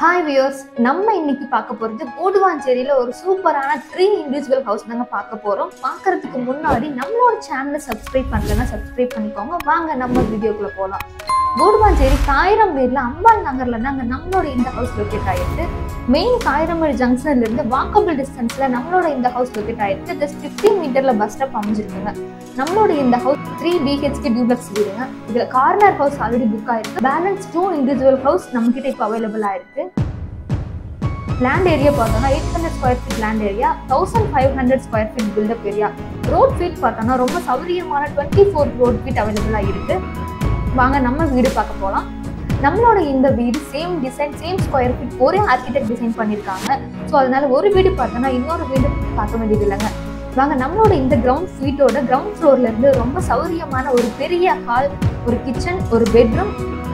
Hi viewers, நம்ம இன்னைக்கு பார்க்க போறது கோடுவாஞ்சேரியில ஒரு சூப்பரான 3 இண்டிவிஜுவல் ஹவுஸ் தாங்க பார்க்க போறோம். பார்க்கிறதுக்கு முன்னாடி நம்மளோட சேனலை சப்ஸ்கிரைப் பண்ணலன்னா சப்ஸ்கிரைப் பண்ணிக்கோங்க. வாங்க நம்ம வீடியோக்குள்ள போலாம். கோடுவாஞ்சேரி காயிரம்பேட்ல அம்பாள் நகர்ல தாங்க நம்மளோட இந்த ஹவுஸ் லொகேட் ஆயிருக்கு. மெயின் காயிரம்பேடு ஜங்ஷன்ல இருந்து வாக்கபிள் டிஸ்டன்ஸ்ல நம்மளோட இந்த ஹவுஸ் லொகேட் ஆயிருக்கு. ஜஸ்ட் 15 மீட்டர்ல பஸ் ஸ்டாப் அமைஞ்சிருக்குங்க. நம்மளோட இந்த ஹவுஸ் 3 BHK டியூப்ளெக்ஸ் வீடுங்க. இதுல கார்னர் ஹவுஸ் ஆல்ரெடி புக் ஆயிருக்கு. பேலன்ஸ் 2 இண்டிவிஜுவல் ஹவுஸ் நம்ம கிட்ட இப்போ அவைலபிள் ஆயிருக்கு. லேண்ட் ஏரியா பார்த்தோம்னா 800 square feet land area, 1500 square feet built up area. Road feet பார்த்தோம்னா ரொம்ப சௌகரியமான 24 ரோட் ஃபீட் அவைலபிளா இருக்கு. வாங்க நம்ம வீடு பார்க்க போகலாம். நம்மளோட இந்த வீடு same design, same square feet, ஒரே ஆர்கிடெக்ட் டிசைன் பண்ணியிருக்காங்க. ஸோ அதனால ஒரு வீடு பார்த்தோன்னா இன்னொரு வீடு பார்க்க வேண்டியது இல்லைங்க. வாங்க நம்மளோட இந்த கிரவுண்ட் ஃப்ளோர்ல இருந்து ரொம்ப சௌகரியமான ஒரு பெரிய ஹால், ஒரு கிச்சன், ஒரு பெட்ரூம்,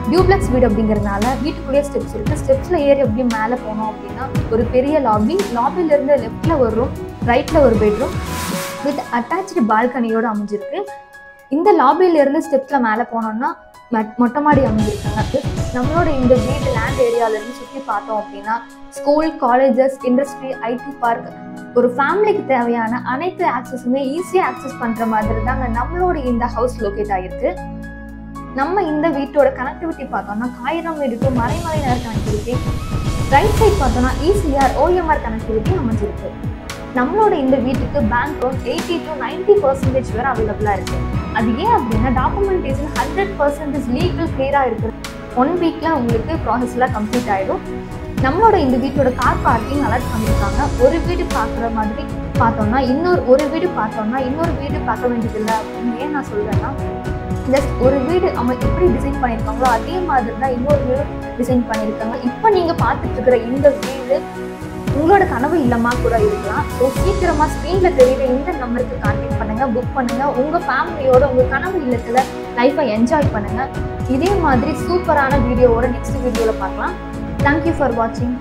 டியூப்ளெக்ஸ் வீடு அப்படிங்கிறதுனால வீட்டுக்குள்ளேயே ஸ்டெப்ஸ் இருக்கு. ஸ்டெப்ஸ்ல ஏறி அப்படியே மேலே போனோம் அப்படின்னா ஒரு பெரிய லாபில இருந்து லெஃப்ட்ல ஒரு ரூம், ரைட்ல ஒரு பெட்ரூம் வித் அட்டாச்சு பால்கனியோட அமைஞ்சிருக்கு. இந்த லாபில இருந்து ஸ்டெப்ஸ்ல மேலே போனோம்னா மொட்டை மாடி அமைஞ்சிருக்காங்க. நம்மளோட இந்த வீடு லேண்ட் ஏரியால இருந்து சுற்றி பார்த்தோம் அப்படின்னா school, colleges, industry, IT park, ஒரு ஃபேமிலிக்கு தேவையான அனைத்து ஆக்சஸுமே ஈஸியாக ஆக்சஸ் பண்ற மாதிரி தாங்க நம்மளோட இந்த ஹவுஸ் லொகேட் ஆயிருக்கு. நம்ம இந்த வீட்டோட கனெக்டிவிட்டி பார்த்தோம்னா Kayarambedu to Maraimalai Nagar connectivity, right side பார்த்தோம்னா ECR OMR கனெக்டிவிட்டி அமைஞ்சிருக்கு. நம்மளோட இந்த வீட்டுக்கு பேங்க் லோன் 80 to 90% வரை அவைலபிளா இருக்கு. அது ஏன் அப்படின்னா டாக்குமெண்டேஷன் 100% லீகல் கிளியரா இருக்கு. 1 வீக்ல உங்களுக்கு ப்ராசஸ் எல்லாம் கம்ப்ளீட் ஆயிடும். நம்மளோட இந்த வீட்டோட கார் பார்க்கிங் அலர்ட் பண்ணியிருக்காங்க. ஒரு வீடு பார்க்குற மாதிரி பார்த்தோம்னா இன்னொரு வீடு பார்க்க வேண்டியதில்லை அப்படின்னு ஏன் நான் சொல்றேன்னா, ஜஸ்ட் ஒரு வீடு அவங்க எப்படி டிசைன் பண்ணியிருக்காங்களோ அதே மாதிரி தான் இன்னொரு வீடு டிசைன் பண்ணியிருக்காங்க. இப்போ நீங்க பார்த்துட்டு இருக்கிற இந்த வீடு உங்களோட கனவு இல்லமா கூட இருக்கலாம். ஸோ சீக்கிரமா ஸ்க்ரீன்ல தெரியுற இந்த நம்பருக்கு கான்டாக்ட் பண்ணுங்க, புக் பண்ணுங்க. உங்க ஃபேமிலியோட உங்க கனவு இல்லத்துல லைஃபை என்ஜாய் பண்ணுங்க. இதே மாதிரி சூப்பரான வீடியோவோட நெக்ஸ்ட் வீடியோல பார்க்கலாம். தேங்க்யூ ஃபார் வாட்சிங்.